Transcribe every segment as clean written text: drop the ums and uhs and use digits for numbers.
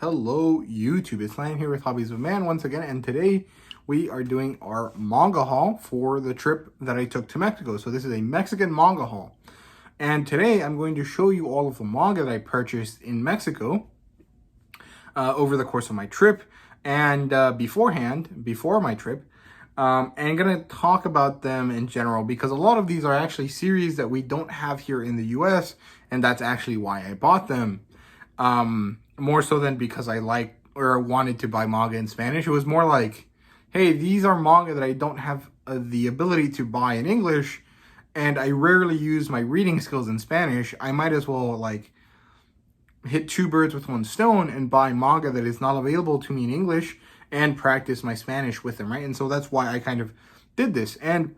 Hello YouTube, it's Lion here with Hobbies of Man once again, and today we are doing our manga haul for the trip that I took to Mexico. So this is a Mexican manga haul, and today I'm going to show you all of the manga that I purchased in Mexico over the course of my trip and before my trip, and I'm going to talk about them in general because a lot of these are actually series that we don't have here in the US, and that's actually why I bought them. More so than because I liked or wanted to buy manga in Spanish. It was more like, hey, these are manga that I don't have the ability to buy in English, and I rarely use my reading skills in Spanish. I might as well like hit two birds with one stone and buy manga that is not available to me in English and practice my Spanish with them, right? And so that's why I kind of did this. And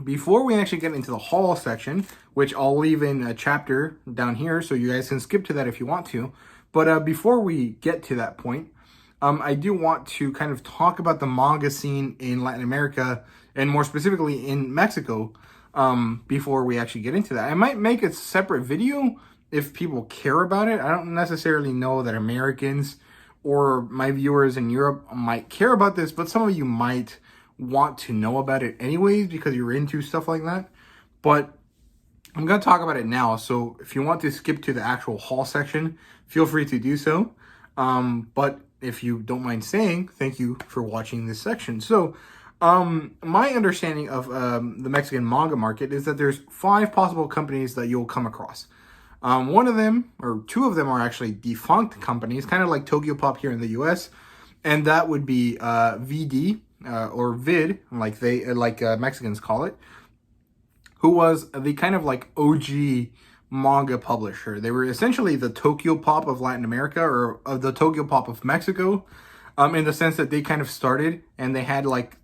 before we actually get into the haul section, which I'll leave in a chapter down here so you guys can skip to that if you want to, but before we get to that point, I do want to kind of talk about the manga scene in Latin America, and more specifically in Mexico, before we actually get into that. I might make a separate video if people care about it. I don't necessarily know that Americans or my viewers in Europe might care about this, but some of you might want to know about it anyways because you're into stuff like that. But I'm going to talk about it now, so if you want to skip to the actual haul section, feel free to do so. But if you don't mind saying, thank you for watching this section. So, my understanding of the Mexican manga market is that there's 5 possible companies that you'll come across. One of them, or 2 of them, are actually defunct companies, kind of like Tokyo Pop here in the US, and that would be VD, or Vid, like Mexicans call it, who was the kind of like OG manga publisher. They were essentially the Tokyo Pop of Latin America, or of the Tokyo Pop of Mexico, in the sense that they kind of started and they had like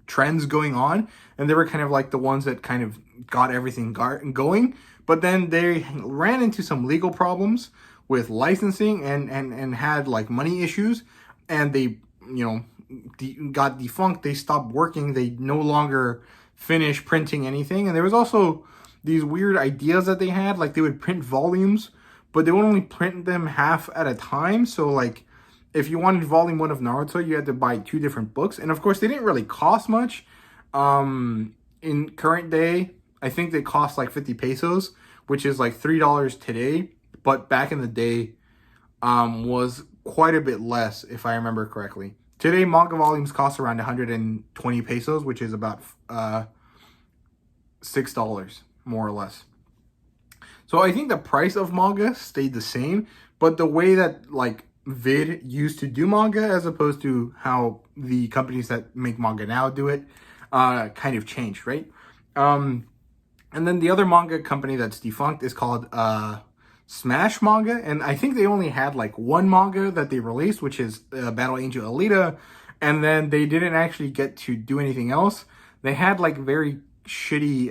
trends going on, and they were kind of like the ones that kind of got everything going. But then they ran into some legal problems with licensing and had like money issues, and they, got defunct. They stopped working. They no longer finish printing anything. And there was also these weird ideas that they had, like they would print volumes, but they would only print them half at a time. So like if you wanted volume 1 of Naruto, you had to buy 2 different books, and of course they didn't really cost much. In current day, I think they cost like 50 pesos, which is like $3 today, but back in the day was quite a bit less, if I remember correctly. Today, manga volumes cost around 120 pesos, which is about $6, more or less. So I think the price of manga stayed the same, but the way that like Vid used to do manga as opposed to how the companies that make manga now do it kind of changed, right? And then the other manga company that's defunct is called Smash Manga, and I think they only had like 1 manga that they released, which is Battle Angel Alita, and then they didn't actually get to do anything else. They had like very shitty,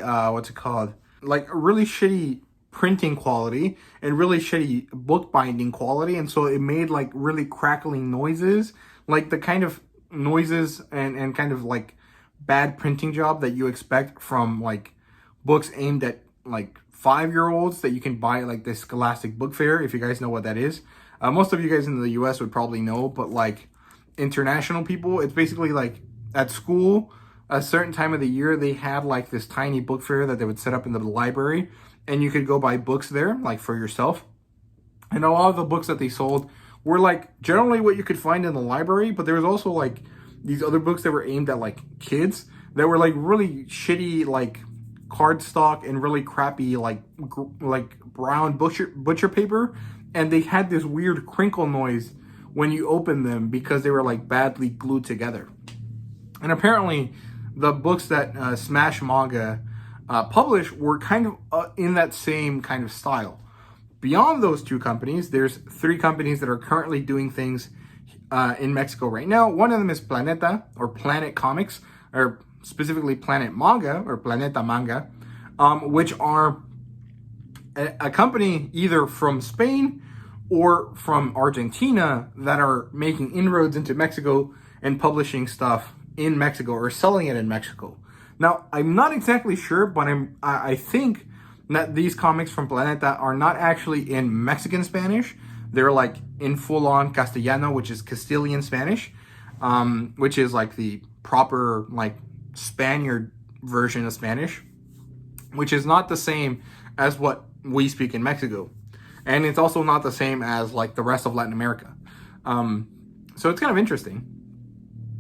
like really shitty printing quality and really shitty book binding quality, and so it made like really crackling noises, like the kind of noises and kind of like bad printing job that you expect from like books aimed at like 5-year-olds that you can buy at like the Scholastic Book Fair, if you guys know what that is. Most of you guys in the US would probably know, but like international people, it's basically like at school, a certain time of the year, they had like this tiny book fair that they would set up in the library, and you could go buy books there, like for yourself. And a lot of the books that they sold were like generally what you could find in the library, but there was also like these other books that were aimed at like kids that were like really shitty, like cardstock and really crappy like brown butcher paper, and they had this weird crinkle noise when you open them because they were like badly glued together. And apparently the books that Smash Manga published were kind of in that same kind of style. Beyond those 2 companies, there's 3 companies that are currently doing things in Mexico right now. One of them is Planeta, or Planet Comics, or specifically Planet Manga, or Planeta Manga, which are a company either from Spain or from Argentina that are making inroads into Mexico and publishing stuff in Mexico or selling it in Mexico. Now, I'm not exactly sure, but I think that these comics from Planeta are not actually in Mexican Spanish. they're like in full-on Castellano, which is Castilian Spanish, which is like the proper like Spaniard version of Spanish, which is not the same as what we speak in Mexico. And it's also not the same as like the rest of Latin America. So it's kind of interesting.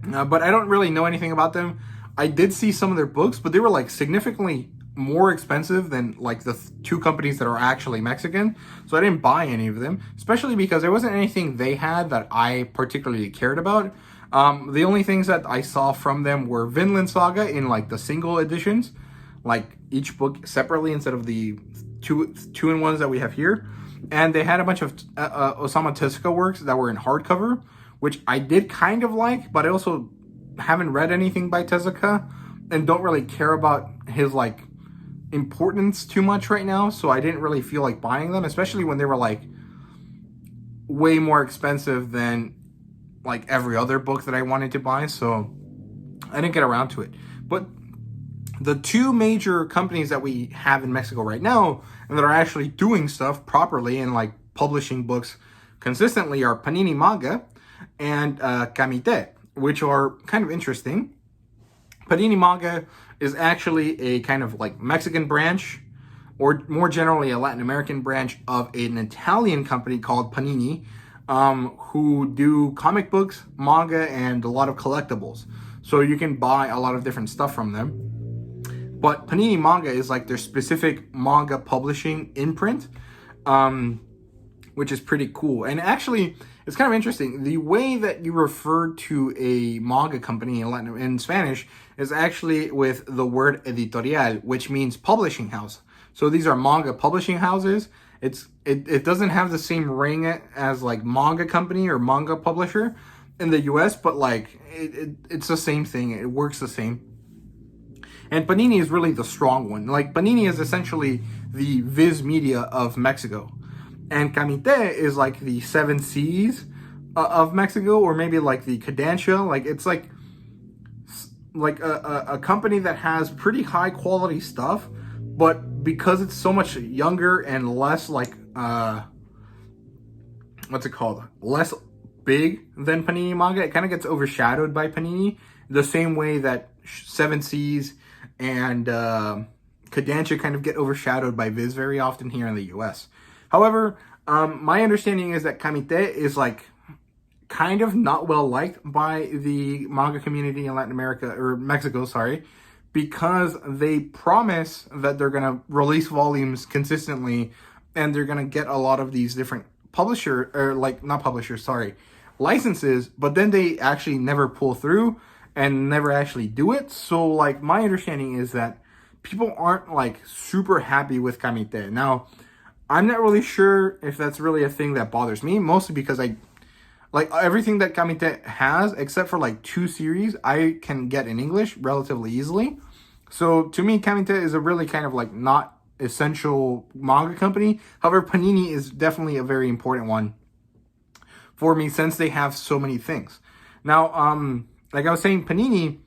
But I don't really know anything about them. I did see some of their books, but they were like significantly more expensive than like the two companies that are actually Mexican. So I didn't buy any of them, especially because there wasn't anything they had that I particularly cared about. The only things that I saw from them were Vinland Saga in like the single editions, like each book separately instead of the two-in-ones that we have here. And they had a bunch of Osamu Tezuka works that were in hardcover, which I did kind of like, but I also haven't read anything by Tezuka and don't really care about his like importance too much right now, so I didn't really feel like buying them, especially when they were like way more expensive than like every other book that I wanted to buy, so I didn't get around to it. But the two major companies that we have in Mexico right now and that are actually doing stuff properly and like publishing books consistently are Panini Manga and Kamite, which are kind of interesting. Panini Manga is actually a kind of like Mexican branch, or more generally a Latin American branch of an Italian company called Panini, who do comic books, manga, and a lot of collectibles. So you can buy a lot of different stuff from them. But Panini Manga is like their specific manga publishing imprint, which is pretty cool. And actually, it's kind of interesting. The way that you refer to a manga company in Spanish is actually with the word editorial, which means publishing house. So these are manga publishing houses. It doesn't have the same ring as like manga company or manga publisher in the US, but like it's the same thing. It works the same. And Panini is really the strong one. Like Panini is essentially the Viz Media of Mexico. And Kamite is like the 7 C's of Mexico, or maybe like the Cadencia. Like it's like a company that has pretty high quality stuff, but because it's so much younger and less like what's it called? Less big than Panini Manga, it kind of gets overshadowed by Panini, the same way that 7 C's and Cadencia kind of get overshadowed by Viz very often here in the US. However, my understanding is that Kamite is like kind of not well liked by the manga community in Latin America, or Mexico, sorry, because they promise that they're going to release volumes consistently and they're going to get a lot of these different licenses, but then they actually never pull through and never actually do it. So like my understanding is that people aren't like super happy with Kamite. Now, I'm not really sure if that's really a thing that bothers me, mostly because I like everything that Kamite has, except for like 2 series, I can get in English relatively easily. So to me, Kamite is a really kind of like not essential manga company. However, Panini is definitely a very important one for me since they have so many things. Now, like I was saying, Panini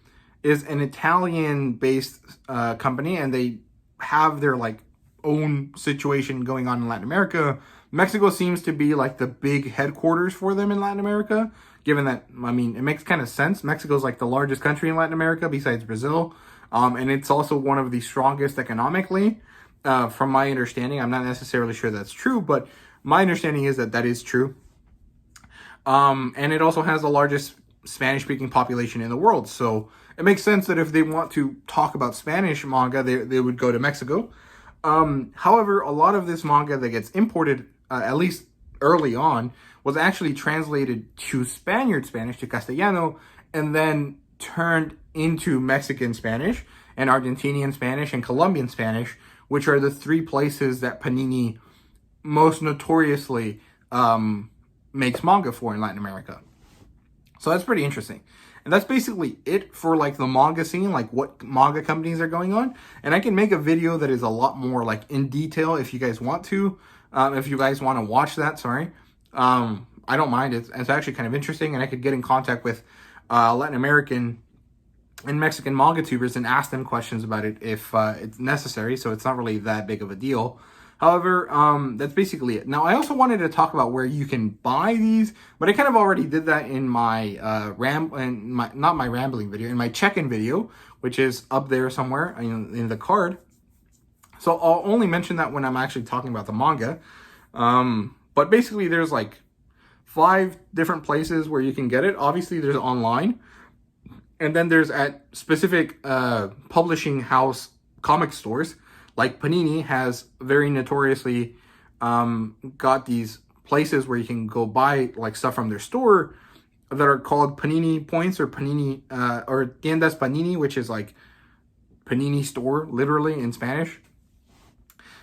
is an Italian-based company, and they have their like own situation going on in Latin America. Mexico seems to be like the big headquarters for them in Latin America, given that, I mean, it makes kind of sense. Mexico is like the largest country in Latin America besides Brazil, and it's also one of the strongest economically, from my understanding. I'm not necessarily sure that's true, but my understanding is that that is true. And it also has the largest Spanish-speaking population in the world, so it makes sense that if they want to talk about Spanish manga, they would go to Mexico. However, a lot of this manga that gets imported, at least early on, was actually translated to Spaniard Spanish, to Castellano, and then turned into Mexican Spanish and Argentinian Spanish and Colombian Spanish, which are the 3 places that Panini most notoriously makes manga for in Latin America. So that's pretty interesting. And that's basically it for like the manga scene, like what manga companies are going on. And I can make a video that is a lot more like in detail if you guys want to. If you guys want to watch that, sorry. I don't mind. It's actually kind of interesting. And I could get in contact with Latin American and Mexican manga tubers and ask them questions about it if it's necessary. So it's not really that big of a deal. However, that's basically it. Now, I also wanted to talk about where you can buy these, but I kind of already did that in my not my rambling video, in my check-in video, which is up there somewhere in the card. So I'll only mention that when I'm actually talking about the manga. But basically, there's like 5 different places where you can get it. Obviously, there's online, and then there's at specific publishing house comic stores. Like Panini has very notoriously got these places where you can go buy like stuff from their store that are called Panini Points or Panini or Tiendas Panini, which is like Panini store literally in Spanish.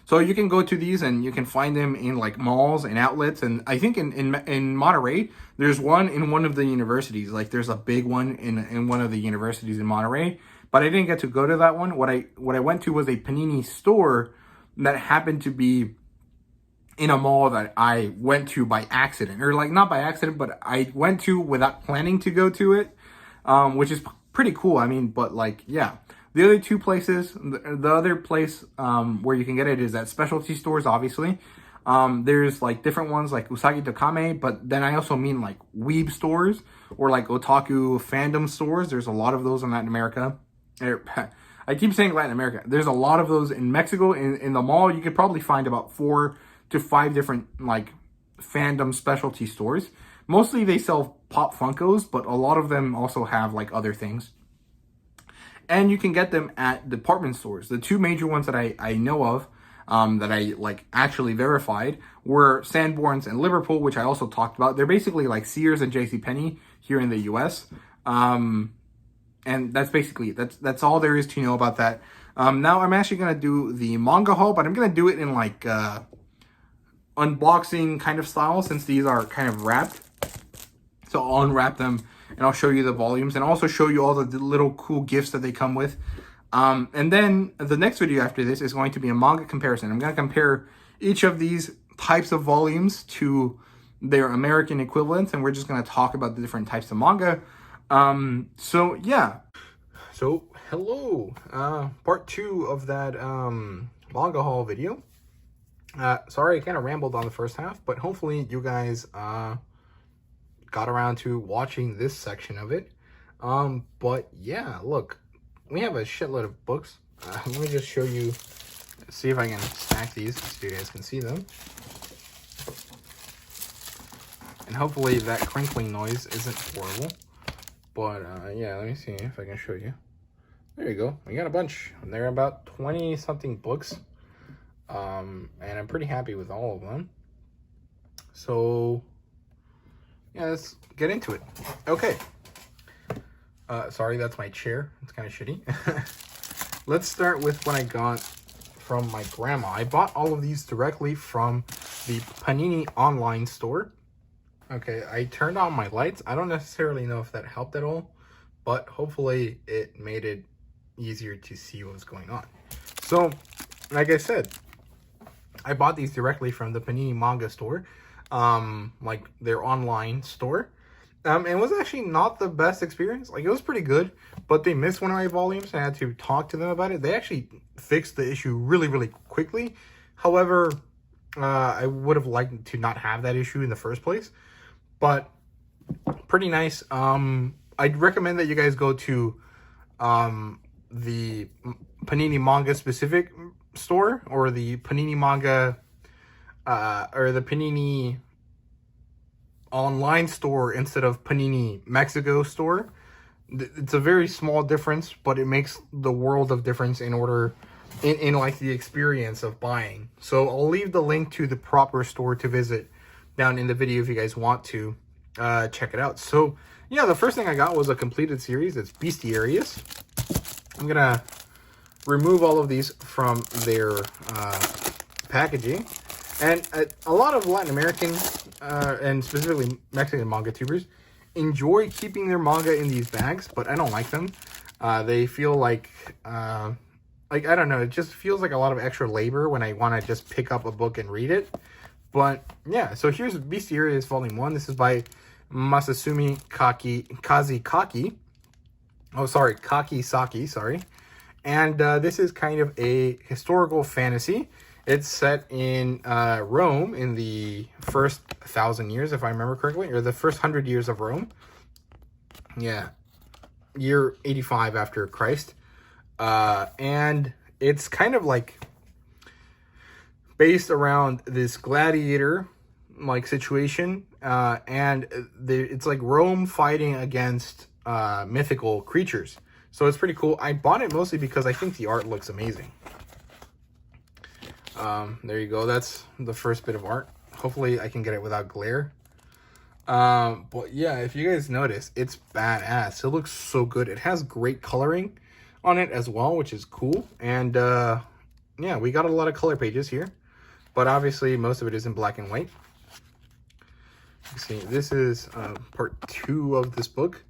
So you can go to these and you can find them in like malls and outlets. And I think in Monterey, there's one in one of the universities. Like there's a big one in one of the universities in Monterey. But I didn't get to go to that one. What I went to was a Panini store that happened to be in a mall that I went to by accident. Or like not by accident, but I went to without planning to go to it. Which is pretty cool. I mean, but like, yeah. The other 2 places, the other place where you can get it is at specialty stores, obviously. There's like different ones like Usagi Tokame, but then I also mean like weeb stores or like otaku fandom stores. There's a lot of those in Latin America. I keep saying Latin America. There's a lot of those in Mexico. In the mall, you could probably find about 4 to 5 different like fandom specialty stores. Mostly they sell Pop Funkos, but a lot of them also have like other things. And you can get them at department stores. The 2 major ones that I know of that I like actually verified were Sanborn's and Liverpool, which I also talked about. They're basically like Sears and JCPenney here in the US. And that's basically that's all there is to know about that. Now I'm actually gonna do the manga haul, but I'm gonna do it in like unboxing kind of style since these are kind of wrapped. So I'll unwrap them and I'll show you the volumes and also show you all the little cool gifts that they come with. And then the next video after this is going to be a manga comparison. I'm gonna compare each of these types of volumes to their American equivalents, and we're just gonna talk about the different types of manga. So yeah. So hello, part 2 of that manga haul video. Sorry, I kind of rambled on the first half, but hopefully you guys got around to watching this section of it. But yeah, look, we have a shitload of books. Let me just show you, see if I can stack these so you guys can see them. And hopefully that crinkling noise isn't horrible. But yeah, let me see if I can show you. There you go. We got a bunch. They're about 20 something books. And I'm pretty happy with all of them. So yeah, let's get into it. Okay. Sorry, that's my chair. It's kind of shitty. Let's start with what I got from my grandma. I bought all of these directly from the Panini online store. Okay, I turned on my lights. I don't necessarily know if that helped at all, but hopefully it made it easier to see what's going on. So, like I said, I bought these directly from the Panini Manga store, like their online store. And it was actually not the best experience. Like, it was pretty good, but they missed one of my volumes. I had to talk to them about it. They actually fixed the issue really, really quickly. However, I would have liked to not have that issue in the first place. But pretty nice. I'd recommend that you guys go to the Panini Manga specific store or the Panini Manga or the Panini online store instead of Panini Mexico store. It's a very small difference, but it makes the world of difference in like the experience of buying. So I'll leave the link to the proper store to visit down in the video if you guys want to check it out. So yeah, the first thing I got was a completed series. It's Bestiarius. I'm gonna remove all of these from their packaging. And a lot of Latin American and specifically Mexican manga tubers enjoy keeping their manga in these bags, but I don't like them. They feel like I don't know, it just feels like a lot of extra labor when I want to just pick up a book and read it. But yeah, so here's Bestiarius Volume 1. This is by Masasumi Kazikaki. Oh, sorry, Kakisaki, sorry. And this is kind of a historical fantasy. It's set in Rome in the first 1,000 years, if I remember correctly, or the first 100 years of Rome. Yeah, year 85 after Christ. And it's kind of like based around this gladiator like situation, and it's like Rome fighting against mythical creatures. So it's pretty cool. I bought it mostly because I think the art looks amazing. There you go. That's the first bit of art. Hopefully I can get it without glare. But yeah, if you guys notice, it's badass. It looks so good. It has great coloring on it as well, which is cool. And yeah, we got a lot of color pages here, but obviously most of it is in black and white. You see, this is part 2 of this book.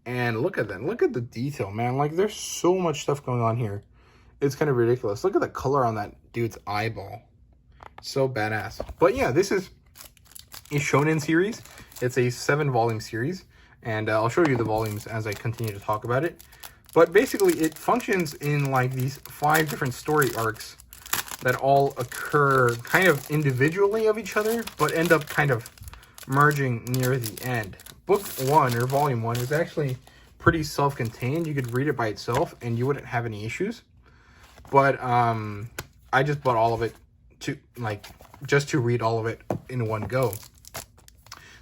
And look at that. Look at the detail, man. Like, there's so much stuff going on here. It's kind of ridiculous. Look at the color on that dude's eyeball. So badass. But yeah, this is a shonen series. It's a 7-volume series. And I'll show you the volumes as I continue to talk about it. But basically, it functions in like these 5 different story arcs that all occur kind of individually of each other, but end up kind of merging near the end. Book 1 or volume 1 is actually pretty self-contained. You could read it by itself and you wouldn't have any issues. But I just bought all of it to just to read all of it in one go.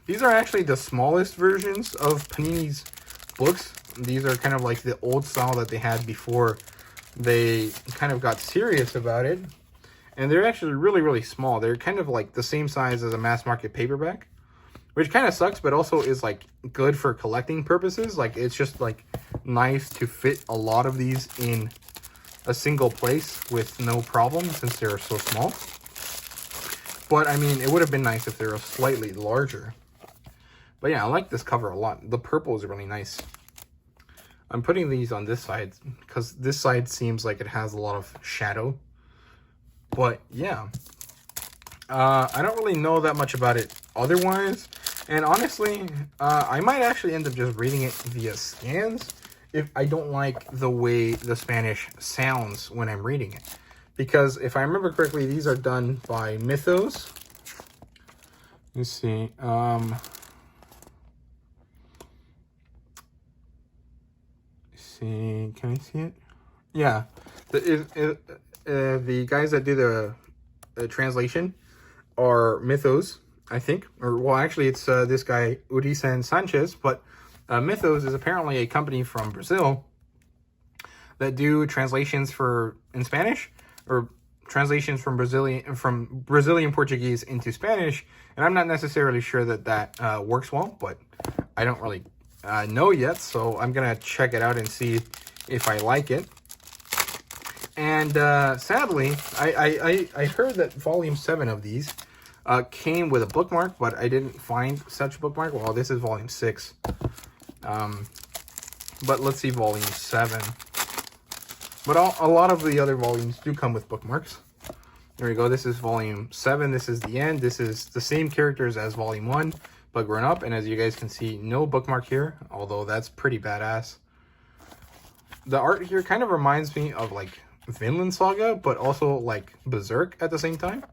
These are actually the smallest versions of Panini's books. These are kind of like the old style that they had before they kind of got serious about it. And they're actually really, really small. They're kind of like the same size as a mass market paperback, which kind of sucks, but also is like good for collecting purposes. Like, it's just like nice to fit a lot of these in a single place with no problem since they're so small. But I mean, it would have been nice if they were slightly larger. But yeah, I like this cover a lot. The purple is really nice. I'm putting these on this side because this side seems like it has a lot of shadow. But yeah, I don't really know that much about it otherwise. And honestly, I might actually end up just reading it via scans if I don't like the way the Spanish sounds when I'm reading it. Because if I remember correctly, these are done by Mythos. Let's see. See, can I see it? Yeah, the guys that do the translation are Mythos, I think. Or, well, actually, it's this guy, Udisen Sanchez. But Mythos is apparently a company from Brazil that do translations in Spanish, or translations from Brazilian Portuguese into Spanish. And I'm not necessarily sure that works well, but I don't really know yet. So I'm going to check it out and see if I like it. And sadly, I heard that volume 7 of these came with a bookmark, but I didn't find such a bookmark. Well, this is volume 6. But let's see volume 7. But a lot of the other volumes do come with bookmarks. There we go. This is volume 7. This is the end. This is the same characters as volume 1, but grown up. And as you guys can see, no bookmark here, although that's pretty badass. The art here kind of reminds me of like Vinland Saga, but also like Berserk at the same time,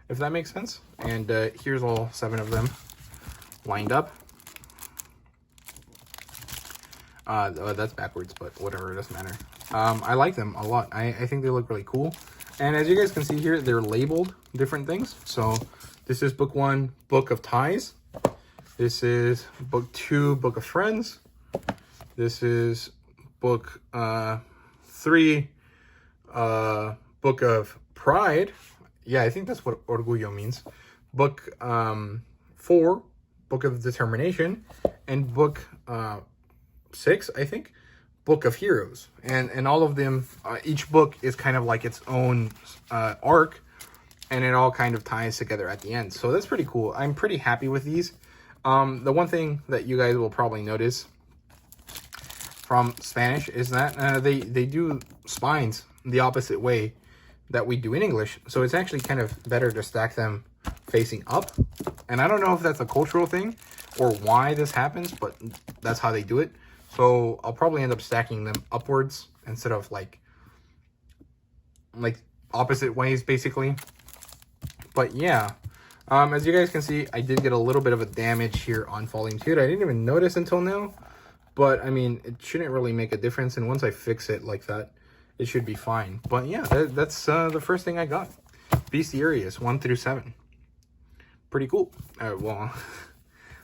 if that makes sense. And here's all 7 of them lined up. That's backwards, but whatever, it doesn't matter. I like them a lot. I think they look really cool. And as you guys can see here, they're labeled different things. So this is book 1, Book of Ties. This is book 2, Book of Friends. This is book 3, Book of Pride. Yeah, I think that's what Orgullo means. Book 4, Book of Determination. And book 6, I think, Book of Heroes. And all of them, each book is kind of like its own arc, and it all kind of ties together at the end. So that's pretty cool. I'm pretty happy with these. The one thing that you guys will probably notice from Spanish is that they do spines the opposite way that we do in English. So it's actually kind of better to stack them facing up. And I don't know if that's a cultural thing or why this happens, but that's how they do it. So I'll probably end up stacking them upwards instead of like opposite ways, basically. But yeah, as you guys can see, I did get a little bit of a damage here on volume 2 that I didn't even notice until now. But, I mean, it shouldn't really make a difference. And once I fix it like that, it should be fine. But yeah, that's the first thing I got. Bestiarius 1 through 7. Pretty cool. Well,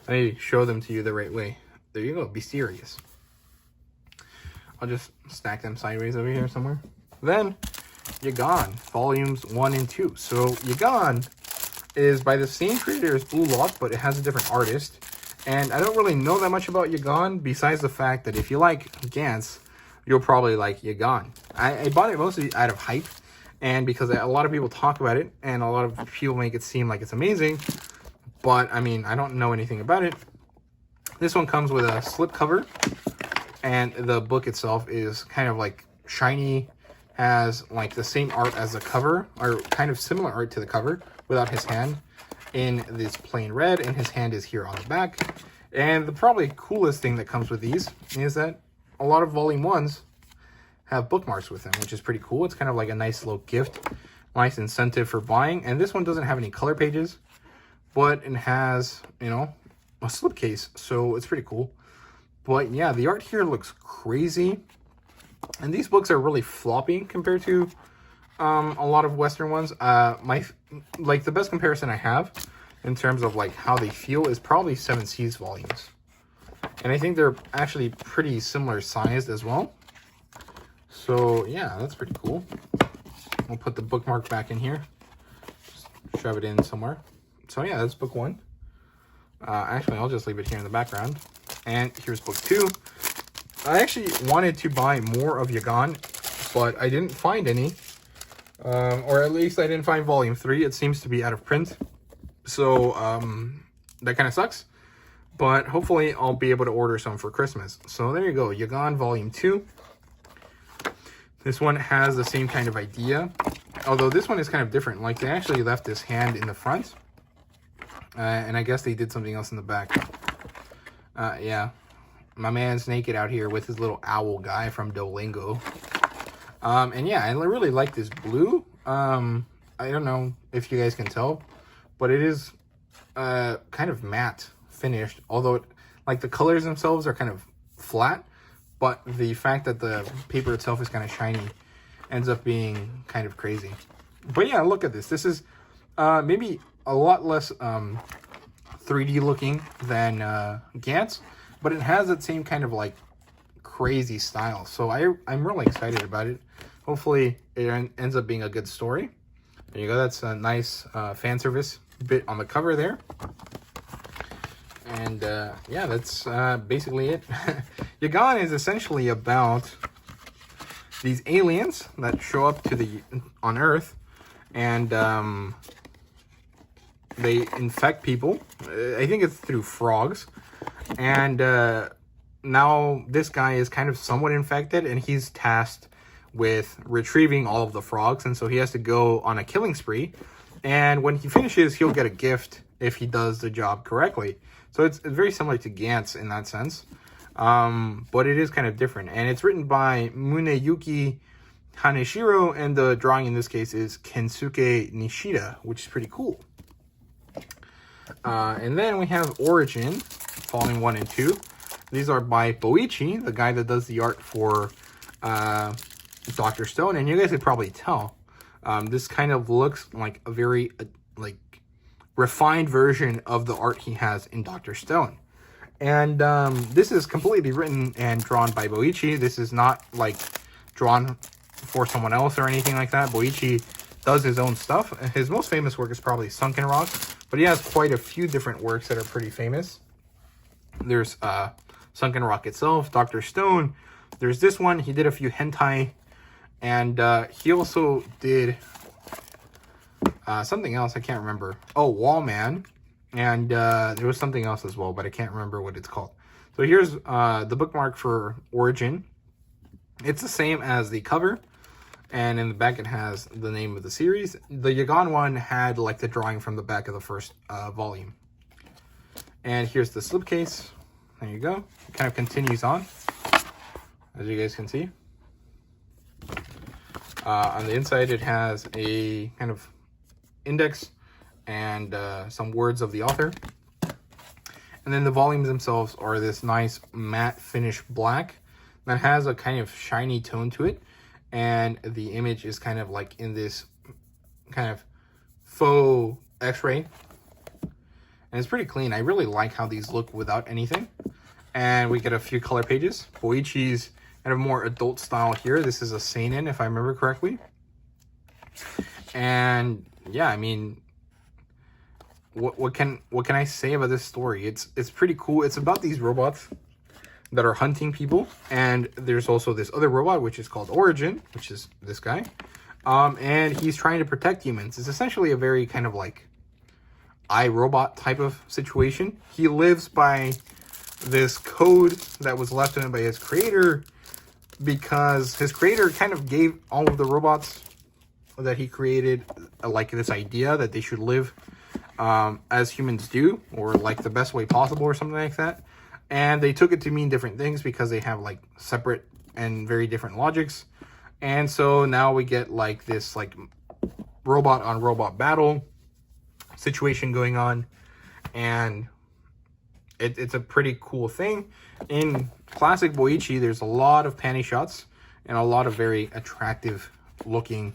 let me show them to you the right way. There you go, Bestiarius. I'll just stack them sideways over here somewhere. Then, Yagan, volumes 1 and 2. So, Yagan is by the same creator as Blue Lock, but it has a different artist. And I don't really know that much about Yagan, besides the fact that if you like Gantz, you'll probably like Yagan. I bought it mostly out of hype, and because a lot of people talk about it, and a lot of people make it seem like it's amazing. But, I mean, I don't know anything about it. This one comes with a slip cover, and the book itself is kind of like shiny, has like the same art as the cover, or kind of similar art to the cover, without his hand in this plain red, and his hand is here on the back. And the probably coolest thing that comes with these is that a lot of volume 1s have bookmarks with them, which is pretty cool. It's kind of like a nice little gift, nice incentive for buying. And this one doesn't have any color pages, but it has, you know, a slipcase, so it's pretty cool. But yeah, the art here looks crazy, and these books are really floppy compared to a lot of Western ones. The best comparison I have in terms of like how they feel is probably 7 Seas volumes, and I think they're actually pretty similar sized as well. So yeah, that's pretty cool. We'll put the bookmark back in here, just shove it in somewhere. So yeah, that's book 1. Actually, I'll just leave it here in the background. And here's book 2. I actually wanted to buy more of Yagan, but I didn't find any. Or at least I didn't find volume 3. It seems to be out of print. So, that kind of sucks. But hopefully I'll be able to order some for Christmas. So there you go, Yagan volume 2. This one has the same kind of idea. Although this one is kind of different. Like, they actually left this hand in the front. And I guess they did something else in the back. Yeah. My man's naked out here with his little owl guy from Duolingo. And yeah, I really like this blue. I don't know if you guys can tell, but it is kind of matte finished. Although, like, the colors themselves are kind of flat, but the fact that the paper itself is kind of shiny ends up being kind of crazy. But yeah, look at this. This is maybe a lot less 3D looking than Gantz, but it has that same kind of like crazy style. So I'm really excited about it. Hopefully it ends up being a good story. There you go. That's a nice fan service bit on the cover there. And yeah, that's basically it. Yagan is essentially about these aliens that show up on Earth, and they infect people. I think it's through frogs. And now this guy is kind of somewhat infected, and he's tasked with retrieving all of the frogs. And so he has to go on a killing spree. And when he finishes, he'll get a gift if he does the job correctly. So it's very similar to Gantz in that sense. But it is kind of different. And it's written by Muneyuki Haneshiro, and the drawing in this case is Kensuke Nishida, which is pretty cool. And then we have Origin, volume 1 and 2. These are by Boichi, the guy that does the art for Dr. Stone. And you guys could probably tell, this kind of looks like a very like refined version of the art he has in Dr. Stone. And this is completely written and drawn by Boichi. This is not like drawn for someone else or anything like that. Boichi does his own stuff. His most famous work is probably Sunken Rock, but he has quite a few different works that are pretty famous. There's Sunken Rock itself, Dr. Stone. There's this one. He did a few hentai, and he also did something else. I can't remember. Oh, Wallman. And there was something else as well, but I can't remember what it's called. So here's the bookmark for Origin. It's the same as the cover, and in the back it has the name of the series. The Yagan one had like the drawing from the back of the first volume. And here's the slipcase. There you go. It kind of continues on, as you guys can see. On the inside, it has a kind of index and some words of the author. And then the volumes themselves are this nice matte finish black that has a kind of shiny tone to it. And the image is kind of like in this kind of faux x-ray. And it's pretty clean. I really like how these look without anything. And we get a few color pages. Boichi's kind of more adult style here. This is a seinen, if I remember correctly. And yeah, I mean, what can I say about this story? It's pretty cool. It's about these robots that are hunting people, and there's also this other robot which is called Origin, which is this guy, and he's trying to protect humans. It's essentially a very kind of like iRobot type of situation. He lives by this code that was left to him by his creator, because his creator kind of gave all of the robots that he created like this idea that they should live as humans do, or like the best way possible or something like that. And they took it to mean different things because they have like separate and very different logics. And so now we get like this like robot on robot battle situation going on, and it's a pretty cool thing. In classic Boichi, there's a lot of panty shots and a lot of very attractive looking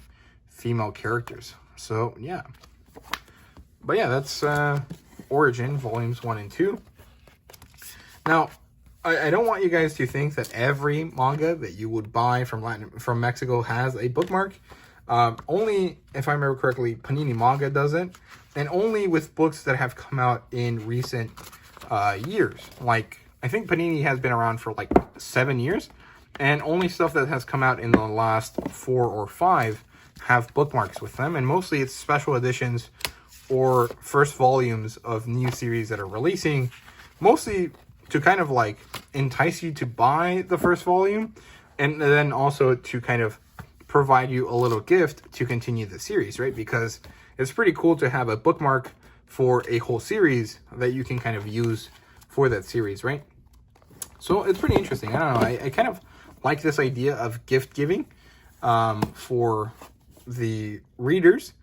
female characters. So yeah. But yeah, that's Origin, volumes 1 and 2. Now, I don't want you guys to think that every manga that you would buy from Mexico has a bookmark. Only, if I remember correctly, Panini Manga doesn't. And only with books that have come out in recent years. Like, I think Panini has been around for like 7 years. And only stuff that has come out in the last 4 or 5 have bookmarks with them. And mostly it's special editions or first volumes of new series that are releasing, mostly to kind of like entice you to buy the first volume, and then also to kind of provide you a little gift to continue the series, right? Because it's pretty cool to have a bookmark for a whole series that you can kind of use for that series, right? So it's pretty interesting. I don't know. I kind of like this idea of gift giving for the readers,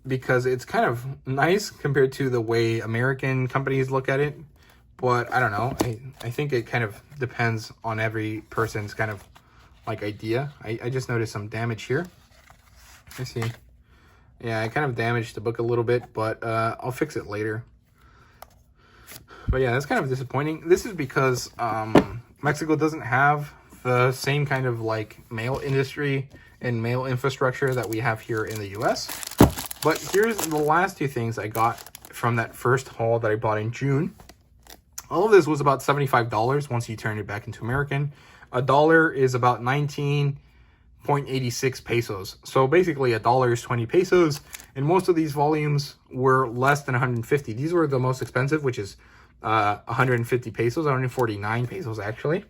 because it's kind of nice compared to the way American companies look at it. But I don't know. I think it kind of depends on every person's kind of like idea. I just noticed some damage here. I see. Yeah, I kind of damaged the book a little bit, but I'll fix it later. But yeah, that's kind of disappointing. This is because Mexico doesn't have the same kind of like mail industry and mail infrastructure that we have here in the US. But here's the last 2 things I got from that first haul that I bought in June. All of this was about $75 once you turn it back into American. $1 is about 19.86 pesos. So basically $1 is 20 pesos. And most of these volumes were less than 150. These were the most expensive, which is 150 pesos, 149 pesos actually,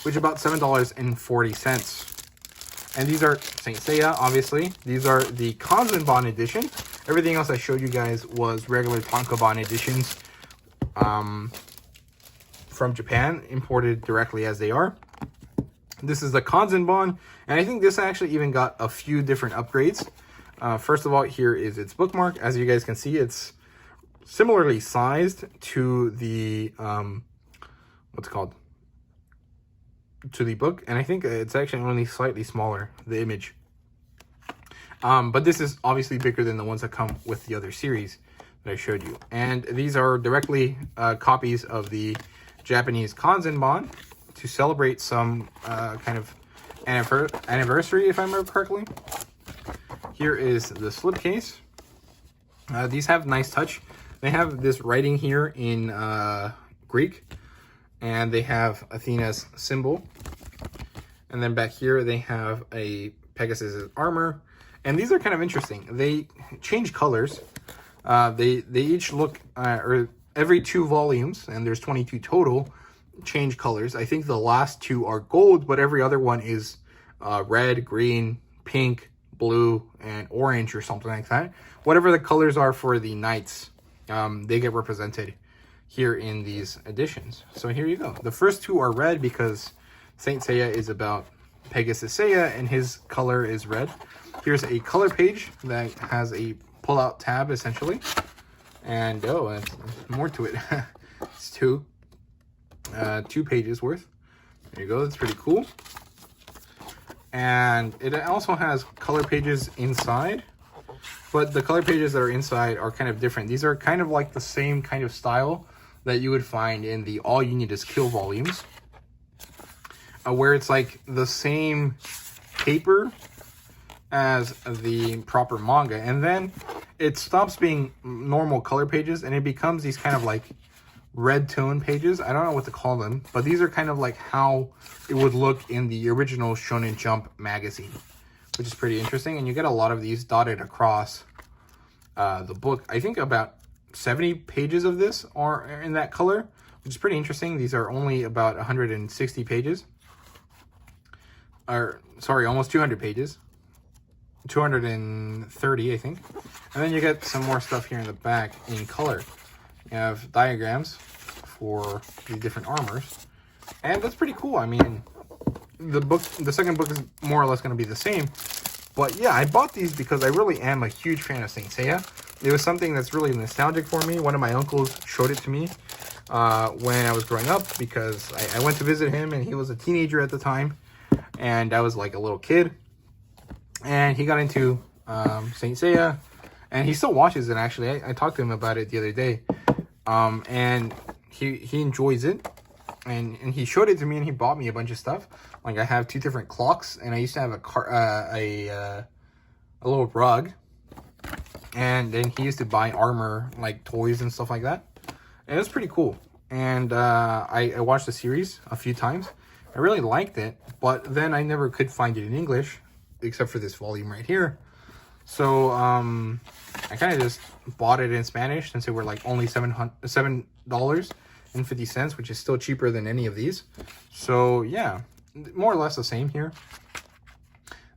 which is about $7.40. And these are Saint Seiya, obviously. These are the Kanzenban edition. Everything else I showed you guys was regular Tankobon editions from Japan, imported directly as they are. This is the Kanzenban, and I think this actually even got a few different upgrades. First of all, here is its bookmark. As you guys can see, it's similarly sized to the, to the book, and I think it's actually only slightly smaller, the image. But this is obviously bigger than the ones that come with the other series that I showed you. And these are directly copies of the Japanese Kanzenban to celebrate some kind of anniversary, if I remember correctly. Here is the slipcase. These have nice touch. They have this writing here in Greek, and they have Athena's symbol. And then back here they have a Pegasus' armor. And these are kind of interesting. They change colors. They each look, or every 2 volumes, and there's 22 total, change colors. I think the last 2 are gold, but every other one is red, green, pink, blue, and orange or something like that. Whatever the colors are for the knights, they get represented here in these editions. So here you go. The first 2 are red because Saint Seiya is about Pegasus Seiya, and his color is red. Here's a color page that has a pull-out tab, essentially. And, oh, there's more to it. It's two pages worth. There you go, that's pretty cool. And it also has color pages inside, but the color pages that are inside are kind of different. These are kind of like the same kind of style that you would find in the All You Need Is Kill volumes, where it's like the same paper as the proper manga, and then it stops being normal color pages and it becomes these kind of like red tone pages. I don't know what to call them, but these are kind of like how it would look in the original Shonen Jump magazine, which is pretty interesting. And you get a lot of these dotted across the book. I think about 70 pages of this are in that color, which is pretty interesting. These are only about 160 pages, or sorry, almost 200 pages, 230 I think. And then you get some more stuff here in the back in color. You have diagrams for the different armors, and that's pretty cool. I mean, the second book is more or less going to be the same, but yeah, I bought these because I really am a huge fan of Saint Seiya. It was something that's really nostalgic for me. One of my uncles showed it to me when I was growing up, because I went to visit him and he was a teenager at the time, and I was like a little kid, and he got into Saint Seiya, and he still watches it. Actually, I talked to him about it the other day. And he enjoys it, and he showed it to me, and he bought me a bunch of stuff. Like, I have 2 different clocks, and I used to have a little rug, and then he used to buy armor, like toys and stuff like that, and it was pretty cool. And I watched the series a few times. I really liked it, but then I never could find it in English, except for this volume right here. So I kind of just bought it in Spanish, since it were like only $7.50, which is still cheaper than any of these. So yeah, more or less the same here.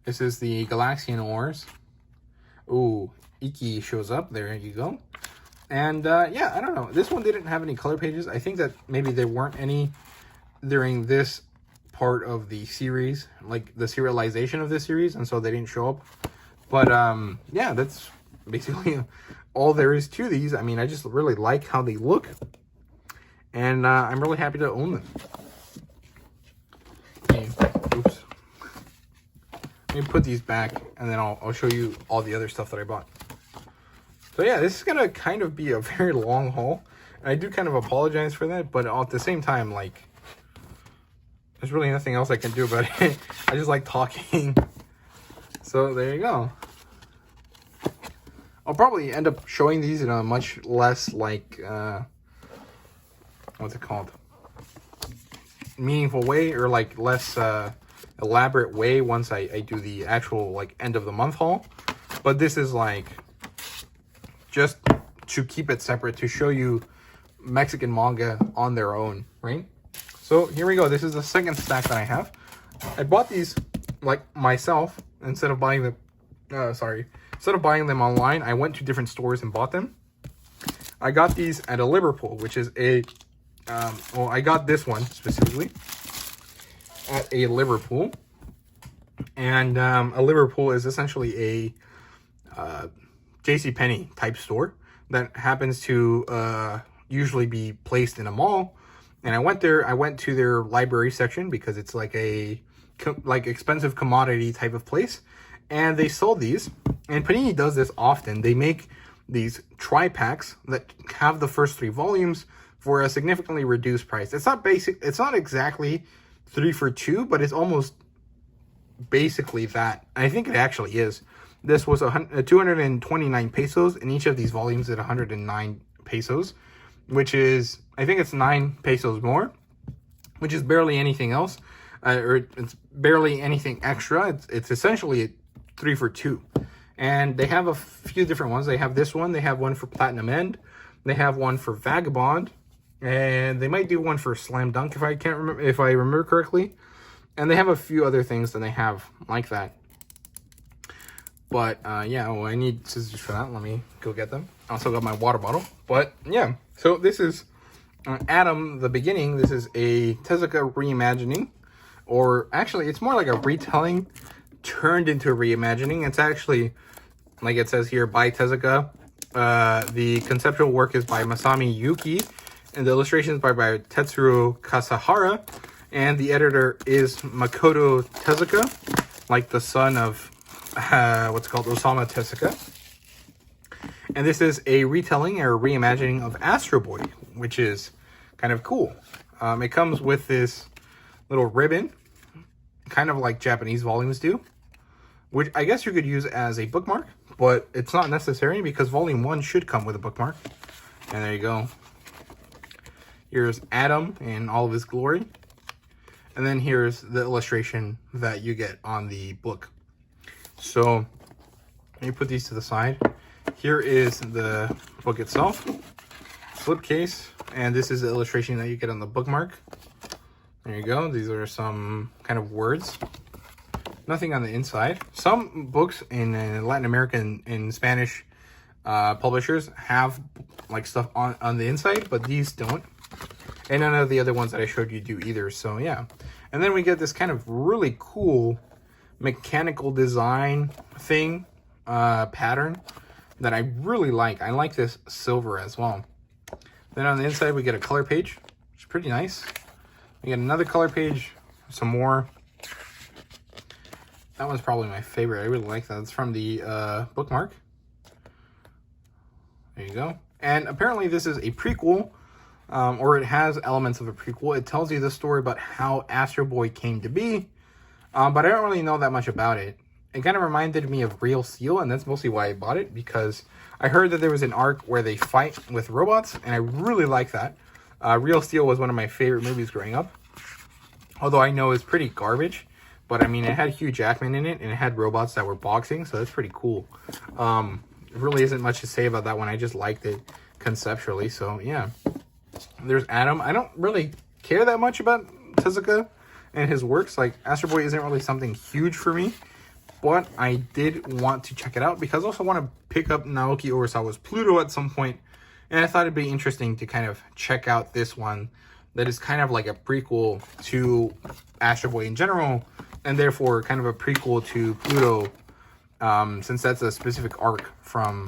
This is the Galaxian Ores. Ooh, Iki shows up. There you go. And yeah, I don't know. This one didn't have any color pages. I think that maybe there weren't any during this part of the series, like the serialization of this series, and so they didn't show up. But yeah, that's basically all there is to these. I mean, I just really like how they look, and I'm really happy to own them. Okay, oops. Let me put these back, and then I'll show you all the other stuff that I bought. So yeah, this is gonna kind of be a very long haul, and I do kind of apologize for that, but at the same time, like, there's really nothing else I can do about it. I just like talking. So there you go. I'll probably end up showing these in a much less, like, what's it called? Meaningful way, or like less elaborate way once I do the actual, like, end of the month haul. But this is like just to keep it separate, to show you Mexican manga on their own, right? So here we go. This is the second stack that I have. I bought these like myself instead of buying them. Instead of buying them online, I went to different stores and bought them. I got these at a Liverpool, which is a well, I got this one specifically at a Liverpool, and a Liverpool is essentially a JCPenney type store that happens to usually be placed in a mall. And I went there. I went to their library section because it's like a expensive commodity type of place, and they sold these. And Panini does this often. They make these tri-packs that have the first 3 volumes for a significantly reduced price. It's not basic. It's not exactly 3 for 2, but it's almost basically that. I think it actually is. This was 229 pesos, and each of these volumes at 109 pesos, which is, I think it's 9 pesos more, which is barely anything else, or it's barely anything extra. It's essentially a 3 for 2. And they have a few different ones. They have this one. They have one for Platinum End. They have one for Vagabond, and they might do one for Slam Dunk if I remember correctly. And they have a few other things that they have like that. But yeah, well, I need scissors for that. Let me go get them. I also got my water bottle. But yeah, so this is Adam the Beginning. This is a Tezuka reimagining or actually it's more like a retelling turned into a reimagining. It's actually, like it says here, by Tezuka. The conceptual work is by Masami Yuki, and the illustrations by Tetsuro Kasahara, and the editor is Makoto Tezuka, like the son of what's called Osamu Tezuka. And this is a retelling or reimagining of Astro Boy, which is kind of cool. It comes with this little ribbon, kind of like Japanese volumes do, which I guess you could use as a bookmark, but it's not necessary because volume 1 should come with a bookmark. And there you go. Here's Adam in all of his glory. And then here's the illustration that you get on the book. So let me put these to the side. Here is the book itself, slipcase, and this is the illustration that you get on the bookmark. There you go. These are some kind of words. Nothing on the inside. Some books in Latin American and Spanish publishers have like stuff on the inside, but these don't. And none of the other ones that I showed you do either. So yeah. And then we get this kind of really cool mechanical design thing, pattern that I really like. I like this silver as well. Then on the inside we get a color page, which is pretty nice. We get another color page, some more. That one's probably my favorite. I really like that. It's from the bookmark. There you go. And apparently this is a prequel, or it has elements of a prequel. It tells you the story about how Astro Boy came to be, but I don't really know that much about it. It kind of reminded me of Real Steel, and that's mostly why I bought it, because I heard that there was an arc where they fight with robots, and I really like that. Real Steel was one of my favorite movies growing up, although I know it's pretty garbage. But I mean, it had Hugh Jackman in it, and it had robots that were boxing, so that's pretty cool. There really isn't much to say about that one. I just liked it conceptually, so yeah. There's Adam. I don't really care that much about Tezuka and his works. Like, Astro Boy isn't really something huge for me, but I did want to check it out because I also want to pick up Naoki Urasawa's Pluto at some point, and I thought it'd be interesting to kind of check out this one that is kind of like a prequel to Astro Boy in general, and therefore kind of a prequel to Pluto, since that's a specific arc from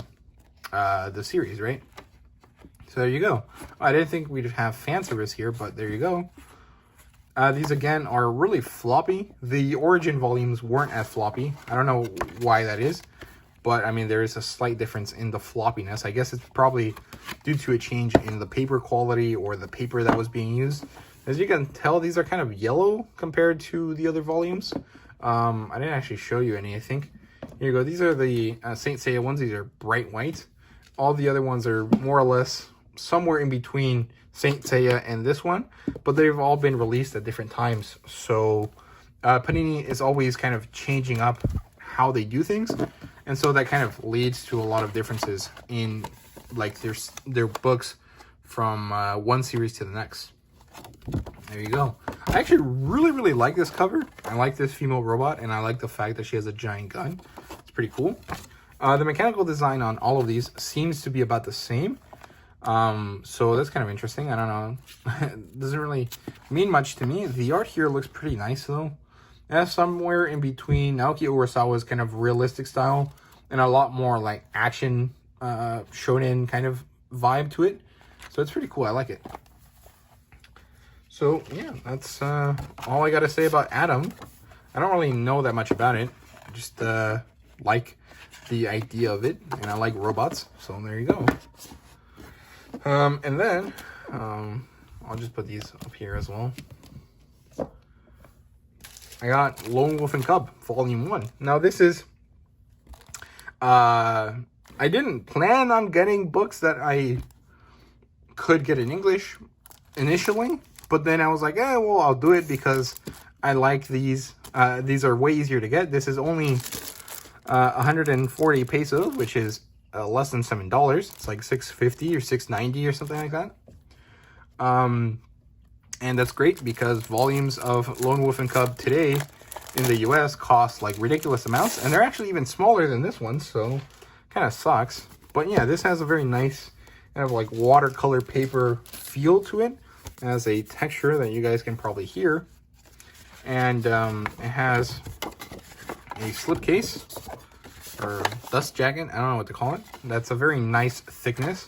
the series, right? So there you go. I didn't think we'd have fan service here, but there you go. These again are really floppy. The origin volumes weren't as floppy. I don't know why that is, but I mean, there is a slight difference in the floppiness. I guess it's probably due to a change in the paper quality or the paper that was being used. As you can tell, these are kind of yellow compared to the other volumes. I didn't actually show you any, I think. Here you go. These are the Saint Seiya ones. These are bright white. All the other ones are more or less somewhere in between Saint Seiya and this one, but they've all been released at different times. So Panini is always kind of changing up how they do things, and so that kind of leads to a lot of differences in like their books from one series to the next. There you go. I actually really like this cover. I like this female robot, and I like the fact that she has a giant gun. It's pretty cool. The mechanical design on all of these seems to be about the same. So that's kind of interesting. I don't know. It doesn't really mean much to me. The art here looks pretty nice though. That's somewhere in between Naoki Urasawa's kind of realistic style and a lot more like action, shonen kind of vibe to it. So it's pretty cool. I like it. So yeah, that's all I got to say about Adam. I don't really know that much about it. I just like the idea of it, and I like robots. So there you go. And then I'll just put these up here as well. I got Lone Wolf and Cub Volume 1. Now this is I didn't plan on getting books that I could get in English initially, but then I was like, well, I'll do it because I like these. These are way easier to get. This is only 140 pesos, which is less than $7. It's like $6.50 or $6.90 or something like that. And that's great because volumes of Lone Wolf and Cub today in the US cost like ridiculous amounts, and they're actually even smaller than this one, so kind of sucks. But yeah, this has a very nice kind of like watercolor paper feel to it. It has a texture that you guys can probably hear. And it has a slipcase or dust jacket. I don't know what to call it. That's a very nice thickness.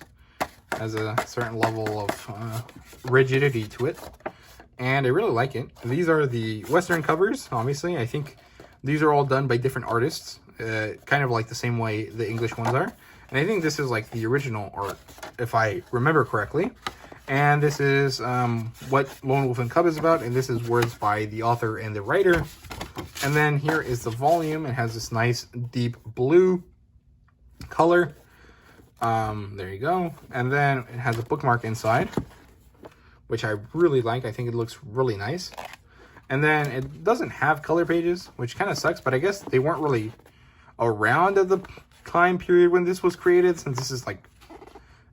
Has a certain level of rigidity to it. And I really like it. These are the Western covers, obviously. I think these are all done by different artists. Kind of like the same way the English ones are. And I think this is like the original art, if I remember correctly. And this is what Lone Wolf and Cub is about. And this is words by the author and the writer. And then here is the volume. It has this nice deep blue color. There you go. And then it has a bookmark inside, which I really like. I think it looks really nice. And then it doesn't have color pages, which kind of sucks, but I guess they weren't really around at the time period when this was created, since this is like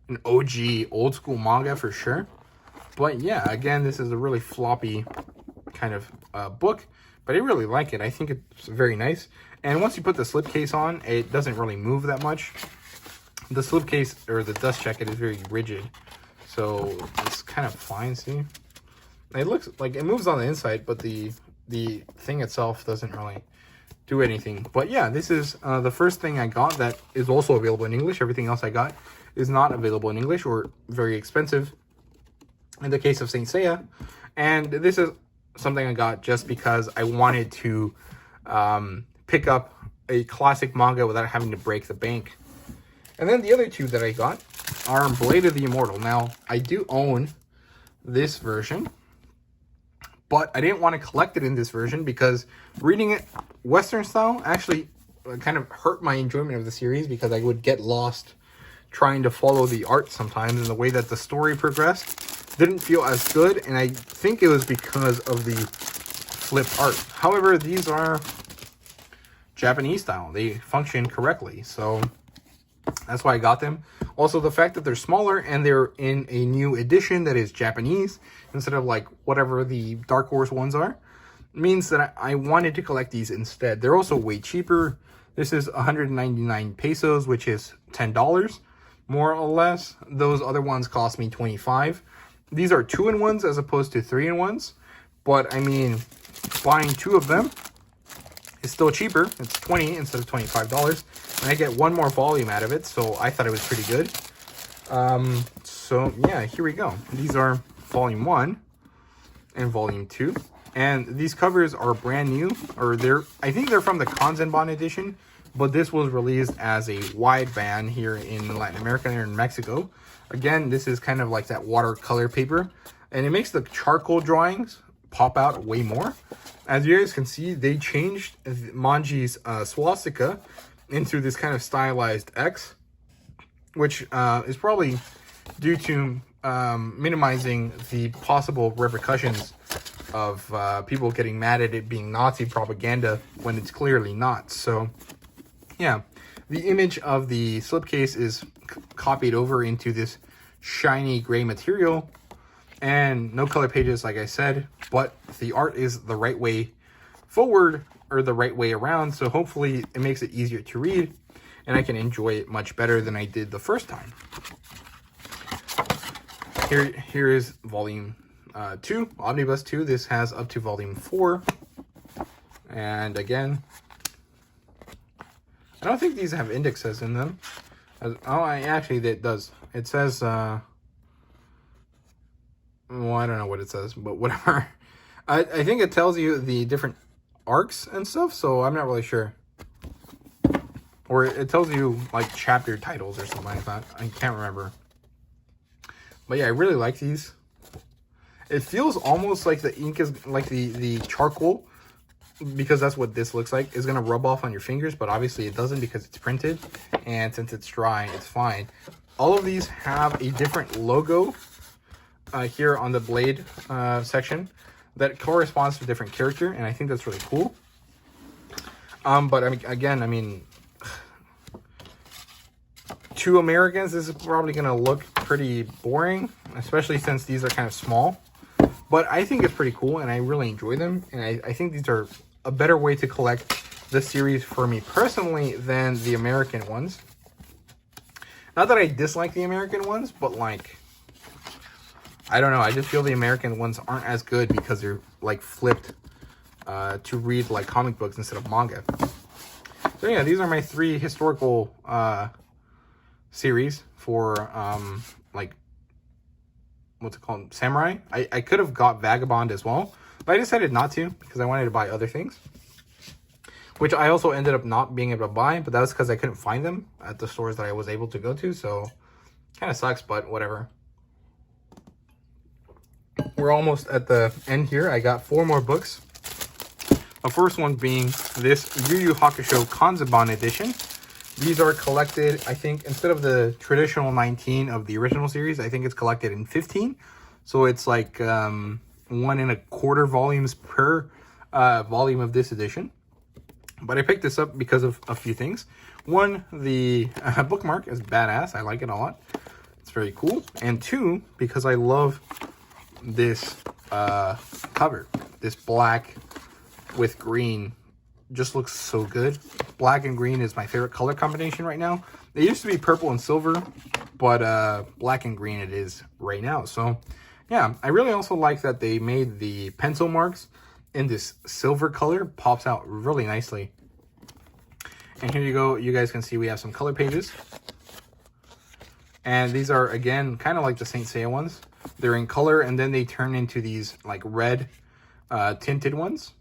an OG old school manga for sure. But yeah, again, this is a really floppy kind of book, but I really like it. I think it's very nice. And once you put the slipcase on, it doesn't really move that much. The slipcase or the dust jacket is very rigid, so it's kind of fine. See, it looks like it moves on the inside, but the thing itself doesn't really do anything. But yeah, this is the first thing I got that is also available in English. Everything else I got is not available in English or very expensive in the case of Saint Seiya. And this is something I got just because I wanted to pick up a classic manga without having to break the bank. And then the other two that I got are Blade of the Immortal. Now, I do own this version, but I didn't want to collect it in this version because reading it Western style actually kind of hurt my enjoyment of the series, because I would get lost trying to follow the art sometimes, and the way that the story progressed didn't feel as good, and I think it was because of the flipped art. However, these are Japanese style. They function correctly, so that's why I got them. Also, the fact that they're smaller and they're in a new edition that is Japanese instead of like whatever the Dark Horse ones are means that I wanted to collect these instead. They're also way cheaper. This is 199 pesos, which is $10 more or less. Those other ones cost me 25. These are 2-in-1s as opposed to 3-in-1s, but I mean, buying 2 of them is still cheaper. It's 20 instead of $25, and I get 1 more volume out of it, so I thought it was pretty good. So yeah, here we go. These are volume 1 and volume 2, and these covers are brand new, or I think they're from the Kanzenban edition, but this was released as a wideband here in Latin America and in Mexico. Again, this is kind of like that watercolor paper, and it makes the charcoal drawings pop out way more. As you guys can see, they changed Manji's swastika into this kind of stylized X, which is probably due to minimizing the possible repercussions of people getting mad at it being Nazi propaganda when it's clearly not. So yeah, the image of the slipcase is copied over into this shiny gray material, and no color pages, like I said, but the art is the right way forward or the right way around, so hopefully it makes it easier to read and I can enjoy it much better than I did the first time. Here is volume 2, Omnibus 2. This has up to volume 4, and again, I don't think these have indexes in them. Actually, it does. It says, well, I don't know what it says, but whatever. I think it tells you the different arcs and stuff, so I'm not really sure. Or it tells you, like, chapter titles or something like that. I can't remember. But yeah, I really like these. It feels almost like the ink is, like the charcoal, because that's what this looks like, is going to rub off on your fingers, but obviously it doesn't because it's printed, and since it's dry, it's fine. All of these have a different logo here on the blade section that corresponds to a different character, and I think that's really cool. But I mean, again, I mean, to Americans, this is probably going to look pretty boring, especially since these are kind of small. But I think it's pretty cool, and I really enjoy them. And I think these are a better way to collect the series for me personally than the American ones. Not that I dislike the American ones, but like, I don't know. I just feel the American ones aren't as good because they're like flipped to read like comic books instead of manga. So yeah, these are my 3 historical series for like, what's it called, samurai. I could have got Vagabond as well, but I decided not to because I wanted to buy other things, which I also ended up not being able to buy, but that was because I couldn't find them at the stores that I was able to go to. So kind of sucks, but whatever. We're almost at the end here. I got 4 more books. The first one being this Yu Yu Hakusho Kanzenban edition. These are collected, I think, instead of the traditional 19 of the original series, I think it's collected in 15. So it's like 1 1/4 volumes per volume of this edition. But I picked this up because of a few things. One, the bookmark is badass. I like it a lot. It's very cool. And 2, because I love this cover. This black with green just looks so good. Black and green is my favorite color combination right now. It used to be purple and silver, but black and green it is right now. So yeah, I really also like that they made the pencil marks in this silver color. Pops out really nicely. And here you go. You guys can see we have some color pages. And these are, again, kind of like the Saint Seiya ones. They're in color, and then they turn into these like red tinted ones.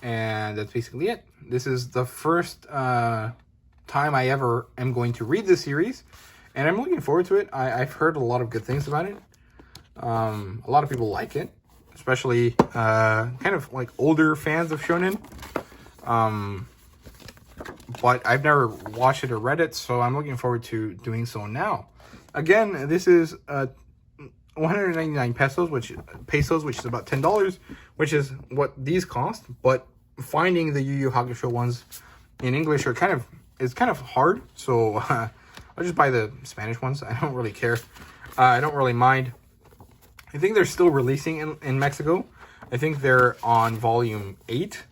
And that's basically it. This is the first time I ever am going to read this series, and I'm looking forward to it. I've heard a lot of good things about it. A lot of people like it, especially kind of like older fans of shonen. But I've never watched it or read it, so I'm looking forward to doing so now. Again, this is 199 pesos, which is about $10, which is what these cost. But finding the Yu Yu Hakusho ones in English is kind of hard, so I'll just buy the Spanish ones. I don't really care. I don't really mind. I think they're still releasing in Mexico. I think they're on volume 8,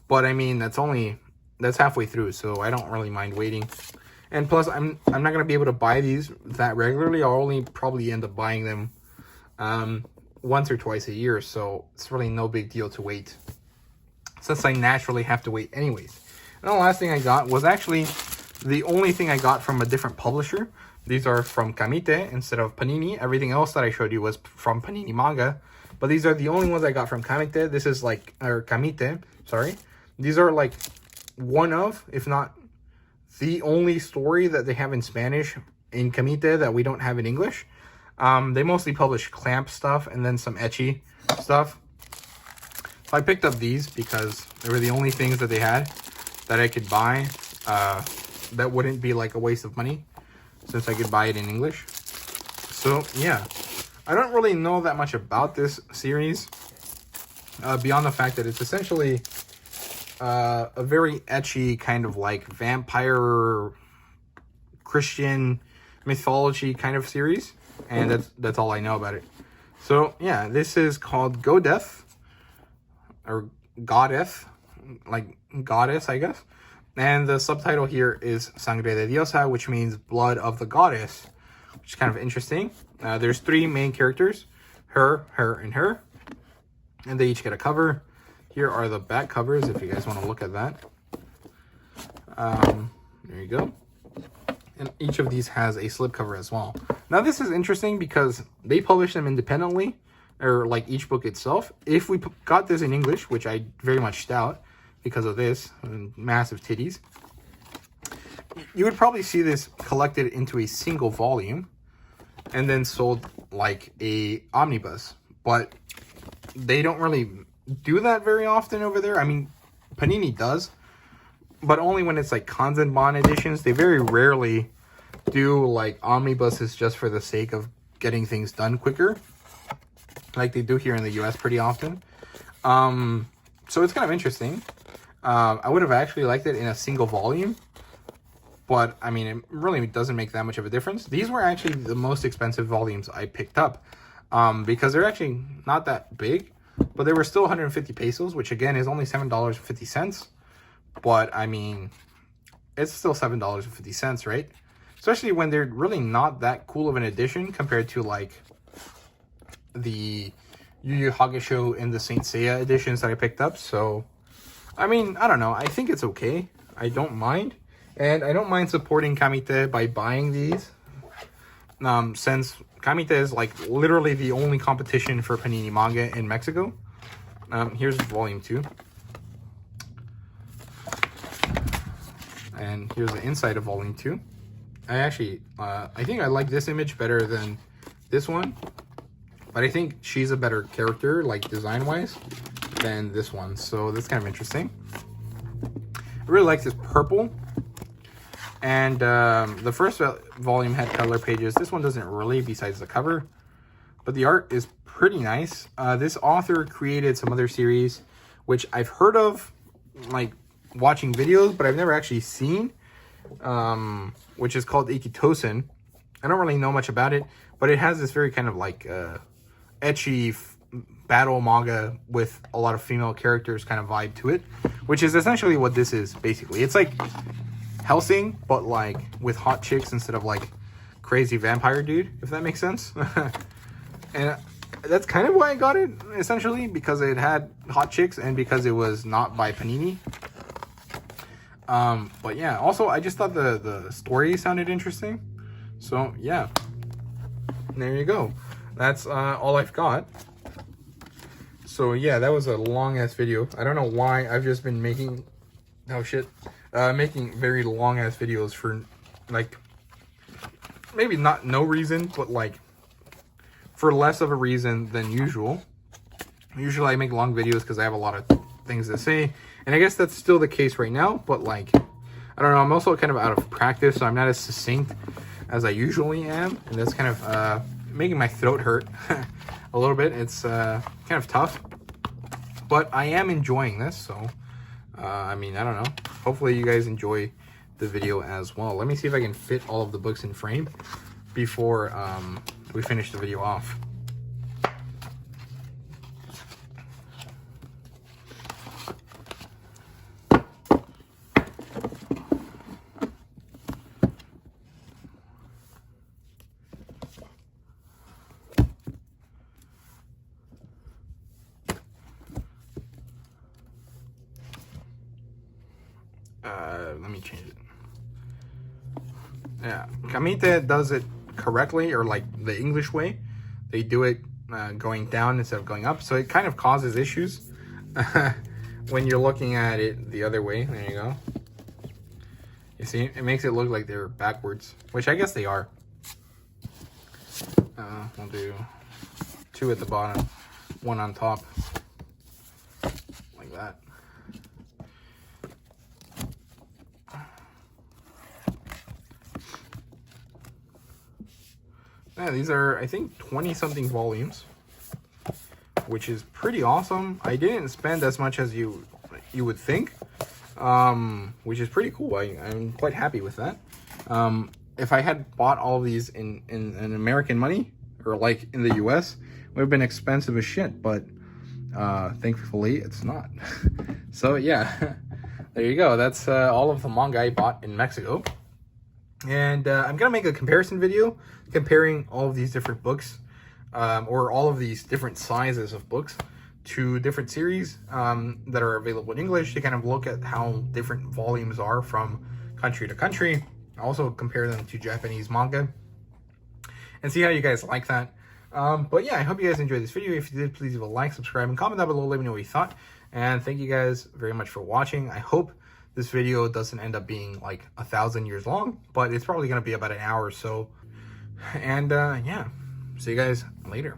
but I mean that's halfway through, so I don't really mind waiting. And plus, I'm not gonna be able to buy these that regularly. I'll only probably end up buying them once or twice a year, so it's really no big deal to wait, since I naturally have to wait anyways. And the last thing I got was actually the only thing I got from a different publisher. These are from Kamite instead of Panini. Everything else that I showed you was from Panini Manga, but these are the only ones I got from Kamite. This is like, or Kamite, sorry. These are like one of, if not the only story that they have in Spanish in Kamite that we don't have in English. They mostly publish clamp stuff and then some ecchi stuff. So I picked up these because they were the only things that they had that I could buy that wouldn't be like a waste of money, since I could buy it in English. So yeah, I don't really know that much about this series beyond the fact that it's essentially a very ecchi kind of like vampire Christian mythology kind of series, and that's all I know about it. So yeah, this is called Godeth, or Goddess, like goddess, I guess. And the subtitle here is Sangre de Diosa, which means blood of the goddess, which is kind of interesting. There's 3 main characters, her, and her, and they each get a cover. Here are the back covers, if you guys want to look at that. There you go. And each of these has a slipcover as well. Now this is interesting because they publish them independently, or like each book itself. If we got this in English, which I very much doubt because of this and massive titties, you would probably see this collected into a single volume and then sold like a omnibus. But they don't really do that very often over there. I mean, Panini does, but only when it's like Kanzenban editions. They very rarely do like omnibuses just for the sake of getting things done quicker, like they do here in the US pretty often. So it's kind of interesting. I would have actually liked it in a single volume, but I mean, it really doesn't make that much of a difference. These were actually the most expensive volumes I picked up, because they're actually not that big, but they were still 150 pesos, which again is only $7.50. But I mean, it's still $7.50, right? Especially when they're really not that cool of an edition compared to like the Yu Yu Hakusho in the Saint Seiya editions that I picked up. So, I mean, I don't know. I think it's okay. I don't mind. And I don't mind supporting Kamite by buying these. Since Kamite is like literally the only competition for Panini manga in Mexico. Here's volume 2. And here's the inside of volume 2. I actually, I think I like this image better than this one. But I think she's a better character, like design-wise, than this one. So that's kind of interesting. I really like this purple. And the first volume had color pages. This one doesn't really, besides the cover. But the art is pretty nice. This author created some other series, which I've heard of, like, watching videos, but I've never actually seen, which is called Ikitosen. I don't really know much about it, but it has this very kind of, like, ecchi battle manga with a lot of female characters kind of vibe to it, which is essentially what this is, basically. It's like Hellsing, but like with hot chicks instead of like crazy vampire dude, if that makes sense. And that's kind of why I got it, essentially, because it had hot chicks and because it was not by Panini. But yeah, also I just thought the story sounded interesting. So yeah, there you go. That's all I've got. So yeah, that was a long ass video. I don't know why I've just been making, making very long ass videos for like, maybe not no reason, but like for less of a reason than usual. Usually I make long videos because I have a lot of things to say. And I guess that's still the case right now, but like, I don't know, I'm also kind of out of practice, so I'm not as succinct as I usually am. And that's kind of making my throat hurt a little bit. It's kind of tough, but I am enjoying this. So, I mean, I don't know. Hopefully you guys enjoy the video as well. Let me see if I can fit all of the books in frame before we finish the video off. Let me change it. Yeah, Kamite does it correctly, or like the English way. They do it going down instead of going up, so it kind of causes issues when you're looking at it the other way. There you go. You see, it makes it look like they're backwards, which I guess they are. We'll do 2 at the bottom, 1 on top, like that. Yeah, these are, I think, 20-something volumes, which is pretty awesome. I didn't spend as much as you would think, which is pretty cool. I'm quite happy with that. If I had bought all of these in American money, or like in the US, it would have been expensive as shit, but thankfully it's not. So yeah, there you go. That's all of the manga I bought in Mexico. And I'm going to make a comparison video comparing all of these different books, or all of these different sizes of books, to different series that are available in English, to kind of look at how different volumes are from country to country. Also compare them to Japanese manga and see how you guys like that. But yeah, I hope you guys enjoyed this video. If you did, please leave a like, subscribe, and comment down below. Let me know what you thought. And thank you guys very much for watching. I hope this video doesn't end up being like 1,000 years long, but it's probably going to be about an hour or so. And yeah, see you guys later.